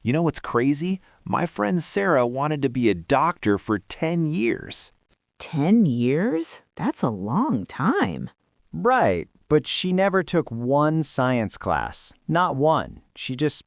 You know what's crazy? My friend Sarah wanted to be a doctor for 10 years. 10 years? That's a long time. Right, but she never took one science class. Not one. She just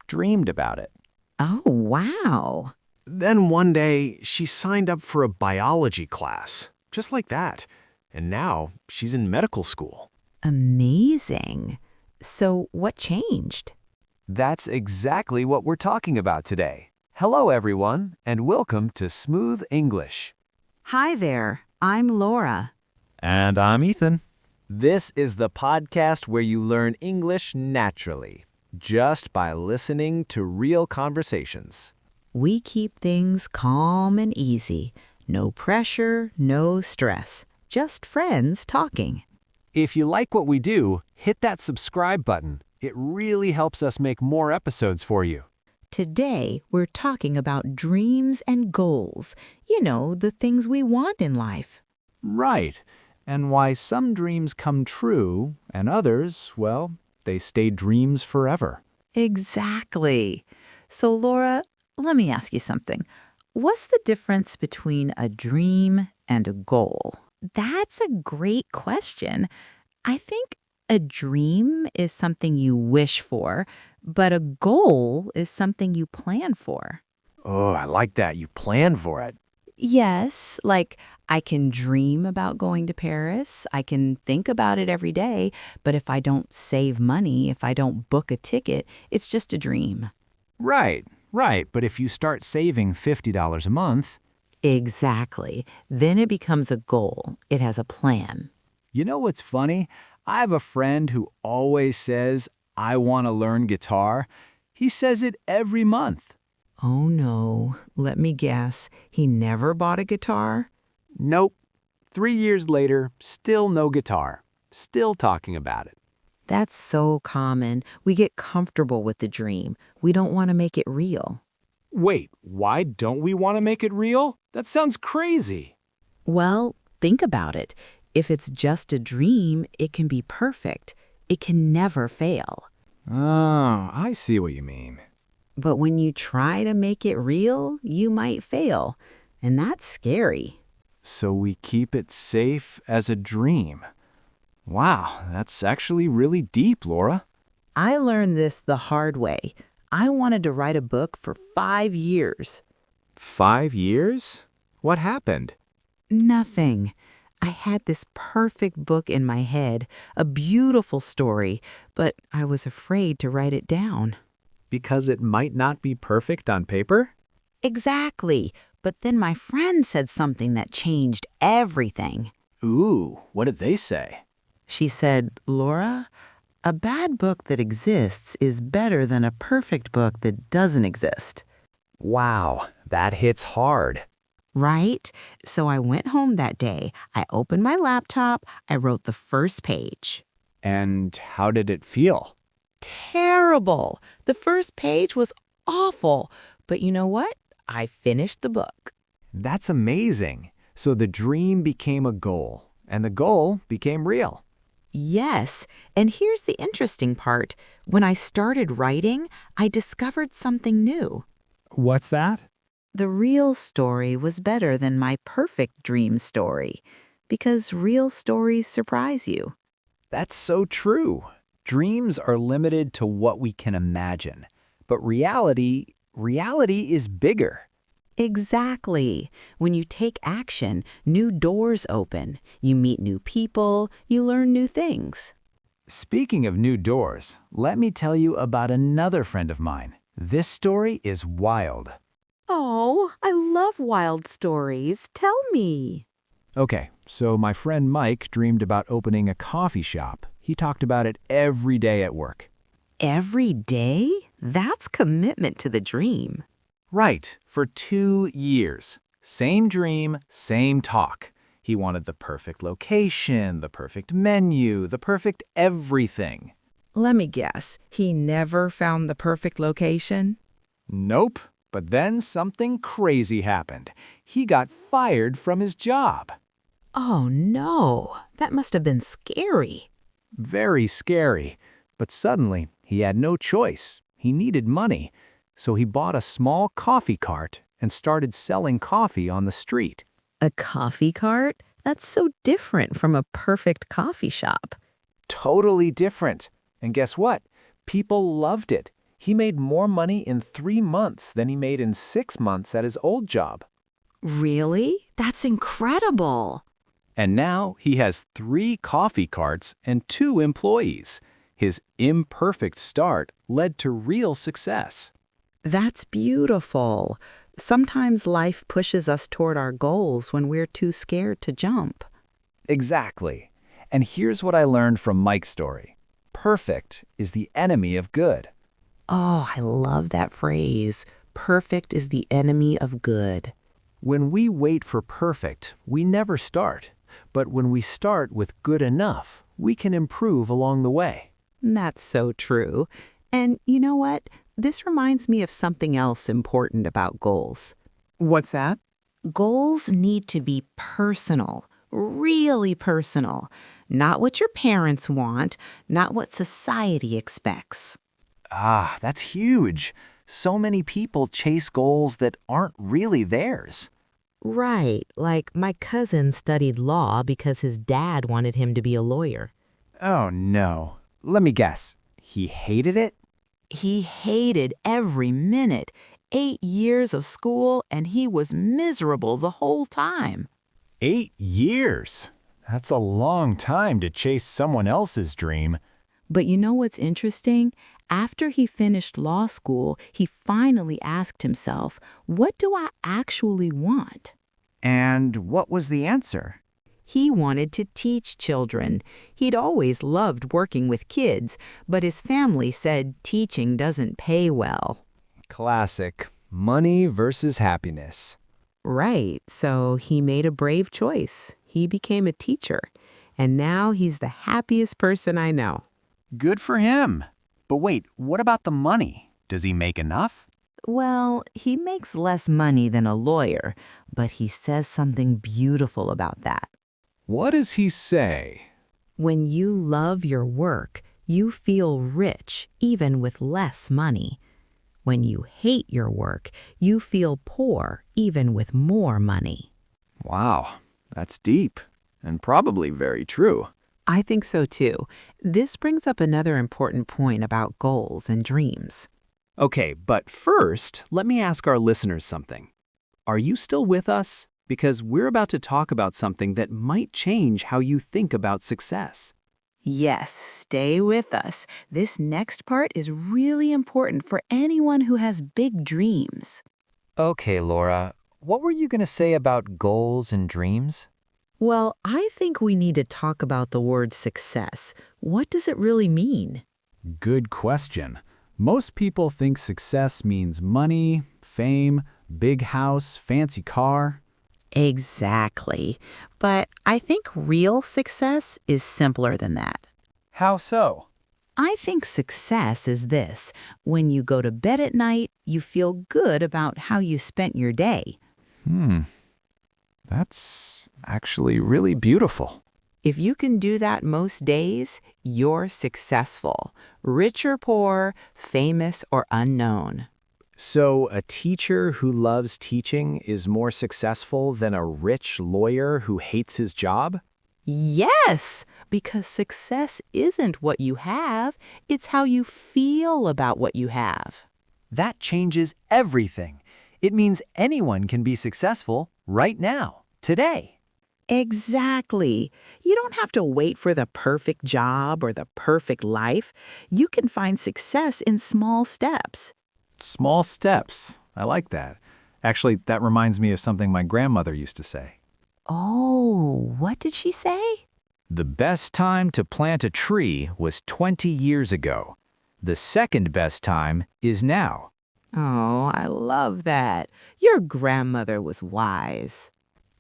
dreamed about it. Oh, wow. Then one day, she signed up for a biology class, just like that. And now she's in medical school. Amazing. So what changed? That's exactly what we're talking about today. Hello, everyone, and welcome to Smooth English. Hi there. I'm Laura. And I'm Ethan. This is the podcast where you learn English naturally, just by listening to real conversations. We keep things calm and easy. No pressure, no stress. Just friends talking. If you like what we do, hit that subscribe button. It really helps us make more episodes for you. Today, we're talking about dreams and goals. You know, the things we want in life. Right. And why some dreams come true and others, well, they stay dreams forever. Exactly. So, Laura, let me ask you something. What's the difference between a dream and a goal? That's a great question. I think a dream is something you wish for, but a goal is something you plan for. Oh, I like that. You plan for it. Yes, like I can dream about going to Paris. I can think about it every day, but if I don't save money, if I don't book a ticket, it's just a dream. Right. But if you start saving $50 a month... Exactly. Then it becomes a goal. It has a plan. You know what's funny? I have a friend who always says, I want to learn guitar. He says it every month. Oh no, let me guess. He never bought a guitar? Nope. 3 years later, still no guitar. Still talking about it. That's so common. We get comfortable with the dream. We don't want to make it real. Wait, why don't we want to make it real? That sounds crazy. Well, think about it. If it's just a dream, it can be perfect. It can never fail. Oh, I see what you mean. But when you try to make it real, you might fail. And that's scary. So we keep it safe as a dream. Wow, that's actually really deep, Laura. I learned this the hard way. I wanted to write a book for 5 years. 5 years? What happened? Nothing. I had this perfect book in my head, a beautiful story, but I was afraid to write it down. Because it might not be perfect on paper? Exactly. But then my friend said something that changed everything. Ooh, what did they say? She said, Laura, a bad book that exists is better than a perfect book that doesn't exist. Wow, that hits hard. Right? So I went home that day. I opened my laptop. I wrote the first page. And how did it feel? Terrible. The first page was awful. But you know what? I finished the book. That's amazing. So the dream became a goal, and the goal became real. Yes. And here's the interesting part. When I started writing, I discovered something new. What's that? The real story was better than my perfect dream story, because real stories surprise you. That's so true. Dreams are limited to what we can imagine, but reality is bigger. Exactly. When you take action, new doors open. You meet new people. You learn new things. Speaking of new doors, let me tell you about another friend of mine. This story is wild. Oh, I love wild stories. Tell me. Okay, so my friend Mike dreamed about opening a coffee shop. He talked about it every day at work. Every day? That's commitment to the dream. Right, for 2 years. Same dream, same talk. He wanted the perfect location, the perfect menu, the perfect everything. Let me guess. He never found the perfect location? Nope, but then something crazy happened. He got fired from his job. Oh no, that must have been scary. Very scary. But suddenly, he had no choice. He needed money. So he bought a small coffee cart and started selling coffee on the street. A coffee cart? That's so different from a perfect coffee shop. Totally different. And guess what? People loved it. He made more money in 3 months than he made in 6 months at his old job. Really? That's incredible. And now he has 3 coffee carts and 2 employees. His imperfect start led to real success. That's beautiful. Sometimes life pushes us toward our goals when we're too scared to jump. Exactly. And here's what I learned from Mike's story. Perfect is the enemy of good. Oh, I love that phrase. Perfect is the enemy of good. When we wait for perfect, we never start. But when we start with good enough, we can improve along the way. That's so true. And you know what? This reminds me of something else important about goals. What's that? Goals need to be personal, really personal. Not what your parents want, not what society expects. Ah, that's huge. So many people chase goals that aren't really theirs. Right, like my cousin studied law because his dad wanted him to be a lawyer. Oh no. Let me guess. He hated it? He hated every minute. 8 years of school, and he was miserable the whole time. 8 years. That's a long time to chase someone else's dream. But you know what's interesting? After he finished law school, he finally asked himself, what do I actually want? And what was the answer? He wanted to teach children. He'd always loved working with kids, but his family said teaching doesn't pay well. Classic. Money versus happiness. Right, so he made a brave choice. He became a teacher, and now he's the happiest person I know. Good for him. But wait, what about the money? Does he make enough? Well, he makes less money than a lawyer, but he says something beautiful about that. What does he say? When you love your work, you feel rich even with less money. When you hate your work, you feel poor even with more money. Wow, that's deep and probably very true. I think so too. This brings up another important point about goals and dreams. Okay, but first, let me ask our listeners something. Are you still with us? Because we're about to talk about something that might change how you think about success. Yes, stay with us. This next part is really important for anyone who has big dreams. Okay, Laura, what were you going to say about goals and dreams? Well, I think we need to talk about the word success. What does it really mean? Good question. Most people think success means money, fame, big house, fancy car. Exactly. But I think real success is simpler than that. How so? I think success is this. When you go to bed at night, you feel good about how you spent your day. That's actually really beautiful. If you can do that most days, you're successful. Rich or poor, famous or unknown. So a teacher who loves teaching is more successful than a rich lawyer who hates his job? Yes, because success isn't what you have, it's how you feel about what you have. That changes everything. It means anyone can be successful right now, today. Exactly. You don't have to wait for the perfect job or the perfect life. You can find success in small steps. Small steps. I like that. Actually, that reminds me of something my grandmother used to say. Oh, what did she say? The best time to plant a tree was 20 years ago. The second best time is now. Oh, I love that. Your grandmother was wise.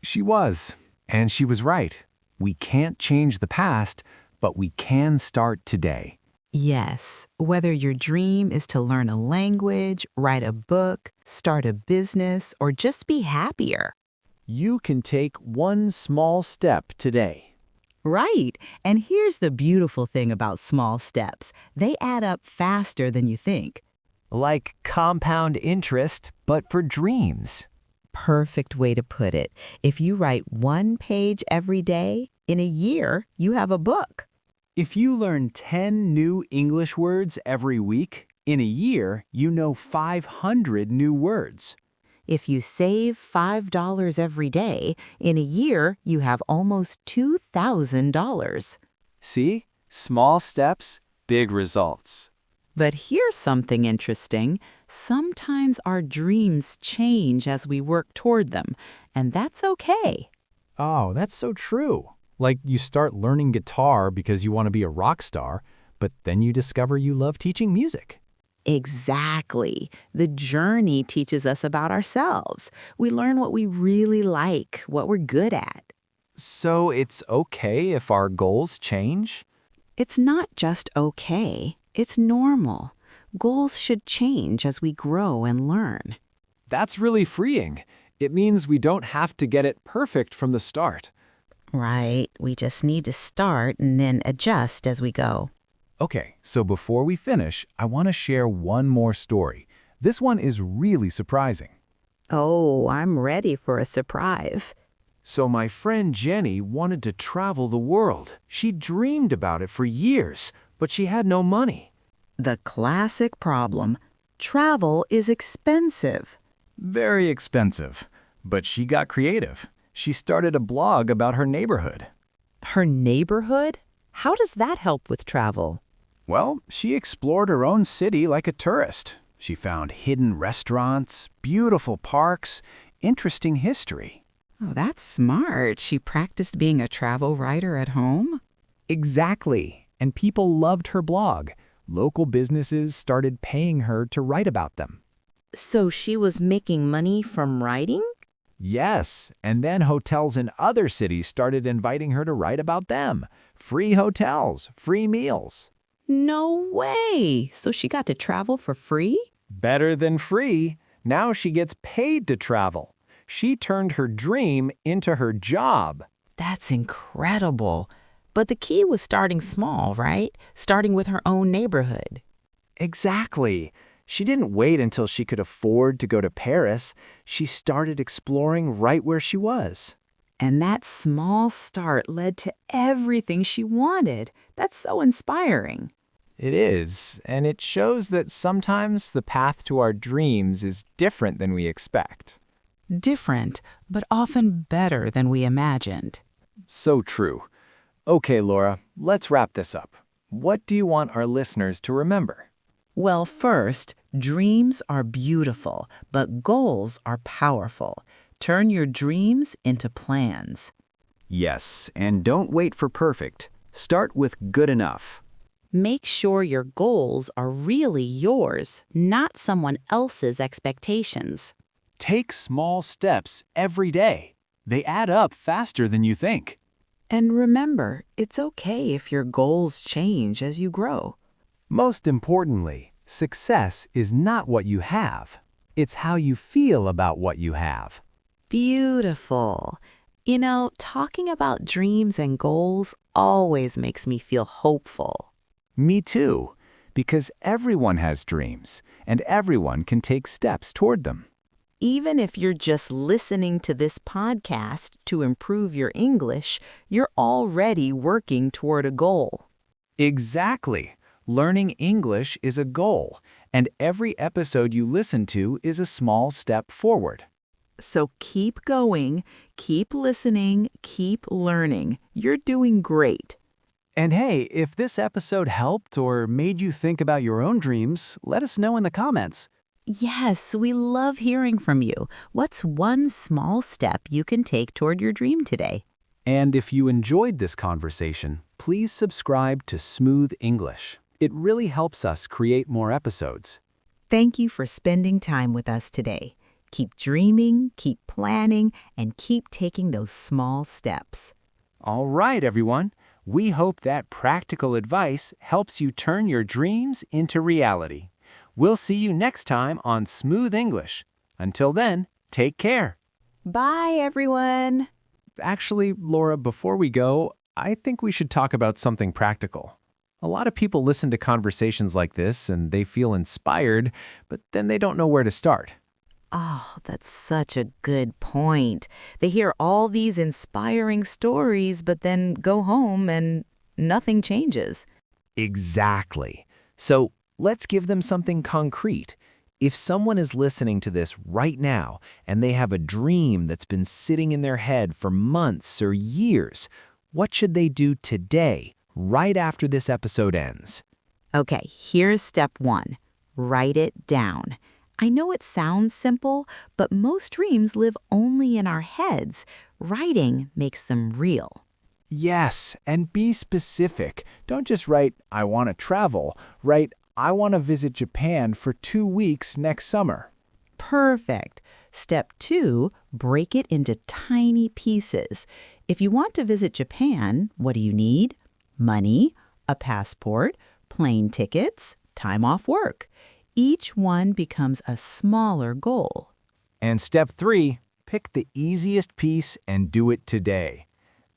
She was, and she was right. We can't change the past, but we can start today. Yes, whether your dream is to learn a language, write a book, start a business, or just be happier. You can take one small step today. Right. And here's the beautiful thing about small steps. They add up faster than you think. Like compound interest, but for dreams. Perfect way to put it. If you write 1 page every day, in a year, you have a book. If you learn 10 new English words every week, in a year, you know 500 new words. If you save $5 every day, in a year, you have almost $2,000. See? Small steps, big results. But here's something interesting. Sometimes our dreams change as we work toward them, and that's okay. Oh, that's so true. Like you start learning guitar because you want to be a rock star, but then you discover you love teaching music. Exactly. The journey teaches us about ourselves. We learn what we really like, what we're good at. So it's okay if our goals change? It's not just okay, it's normal. Goals should change as we grow and learn. That's really freeing. It means we don't have to get it perfect from the start. Right, we just need to start and then adjust as we go. Okay, so before we finish, I want to share one more story. This one is really surprising. Oh, I'm ready for a surprise. So my friend Jenny wanted to travel the world. She dreamed about it for years, but she had no money. The classic problem. Travel is expensive. Very expensive. But she got creative. She started a blog about her neighborhood. Her neighborhood? How does that help with travel? Well, she explored her own city like a tourist. She found hidden restaurants, beautiful parks, interesting history. Oh, that's smart. She practiced being a travel writer at home? Exactly. And people loved her blog. Local businesses started paying her to write about them. So she was making money from writing? Yes, and then hotels in other cities started inviting her to write about them. Free hotels, free meals. No way! So she got to travel for free? Better than free. Now she gets paid to travel. She turned her dream into her job. That's incredible. But the key was starting small, right? Starting with her own neighborhood. Exactly. She didn't wait until she could afford to go to Paris. She started exploring right where she was. And that small start led to everything she wanted. That's so inspiring. It is, and it shows that sometimes the path to our dreams is different than we expect. Different, but often better than we imagined. So true. Okay, Laura, let's wrap this up. What do you want our listeners to remember? Well, first, dreams are beautiful, but goals are powerful. Turn your dreams into plans. Yes, and don't wait for perfect. Start with good enough. Make sure your goals are really yours, not someone else's expectations. Take small steps every day. They add up faster than you think. And remember, it's okay if your goals change as you grow. Most importantly, success is not what you have. It's how you feel about what you have. Beautiful. You know, talking about dreams and goals always makes me feel hopeful. Me too, because everyone has dreams, and everyone can take steps toward them. Even if you're just listening to this podcast to improve your English, you're already working toward a goal. Exactly. Learning English is a goal, and every episode you listen to is a small step forward. So keep going, keep listening, keep learning. You're doing great. And hey, if this episode helped or made you think about your own dreams, let us know in the comments. Yes, we love hearing from you. What's one small step you can take toward your dream today? And if you enjoyed this conversation, please subscribe to Smooth English. It really helps us create more episodes. Thank you for spending time with us today. Keep dreaming, keep planning, and keep taking those small steps. All right, everyone. We hope that practical advice helps you turn your dreams into reality. We'll see you next time on Smooth English. Until then, take care. Bye, everyone. Actually, Laura, before we go, I think we should talk about something practical. A lot of people listen to conversations like this and they feel inspired, but then they don't know where to start. Oh, that's such a good point. They hear all these inspiring stories, but then go home and nothing changes. Exactly. So let's give them something concrete. If someone is listening to this right now and they have a dream that's been sitting in their head for months or years, what should they do today, right after this episode ends? Okay, here's step 1. Write it down. I know it sounds simple, but most dreams live only in our heads. Writing makes them real. Yes, and be specific. Don't just write, I want to travel. Write, I want to visit Japan for 2 weeks next summer. Perfect. Step 2, break it into tiny pieces. If you want to visit Japan, what do you need? Money, a passport, plane tickets, time off work. Each one becomes a smaller goal. And step 3, pick the easiest piece and do it today.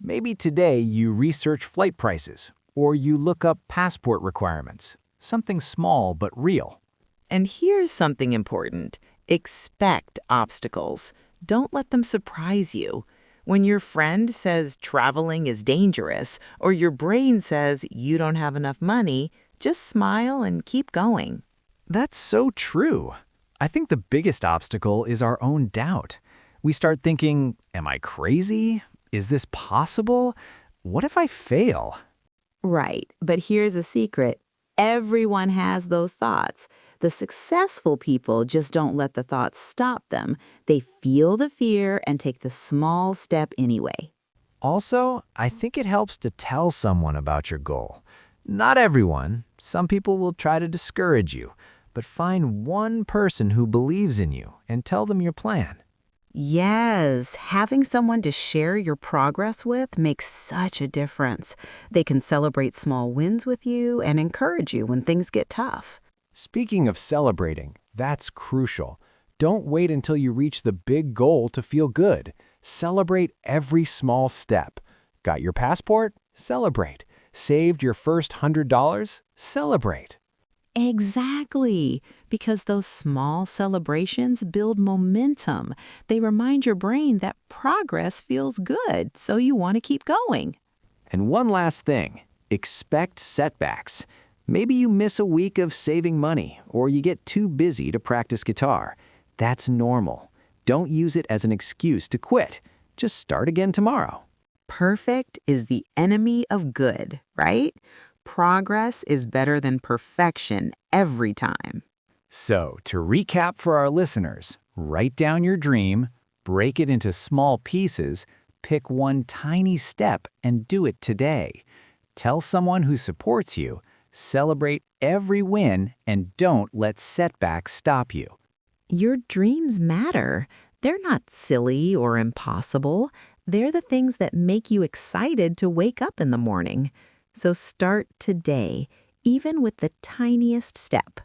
Maybe today you research flight prices, or you look up passport requirements. Something small but real. And here's something important. Expect obstacles. Don't let them surprise you. When your friend says traveling is dangerous, or your brain says you don't have enough money, just smile and keep going. That's so true. I think the biggest obstacle is our own doubt. We start thinking, am I crazy? Is this possible? What if I fail? Right, but here's a secret. Everyone has those thoughts. The successful people just don't let the thoughts stop them. They feel the fear and take the small step anyway. Also, I think it helps to tell someone about your goal. Not everyone. Some people will try to discourage you, but find one person who believes in you and tell them your plan. Yes, having someone to share your progress with makes such a difference. They can celebrate small wins with you and encourage you when things get tough. Speaking of celebrating, that's crucial. Don't wait until you reach the big goal to feel good. Celebrate every small step. Got your passport? Celebrate. Saved your first $100? Celebrate. Exactly, because those small celebrations build momentum. They remind your brain that progress feels good, so you want to keep going. And one last thing, expect setbacks. Maybe you miss a week of saving money, or you get too busy to practice guitar. That's normal. Don't use it as an excuse to quit. Just start again tomorrow. Perfect is the enemy of good, right? Progress is better than perfection every time. So, to recap for our listeners, write down your dream, break it into small pieces, pick one tiny step and do it today. Tell someone who supports you, celebrate every win, and don't let setbacks stop you. Your dreams matter. They're not silly or impossible. They're the things that make you excited to wake up in the morning. So start today, even with the tiniest step.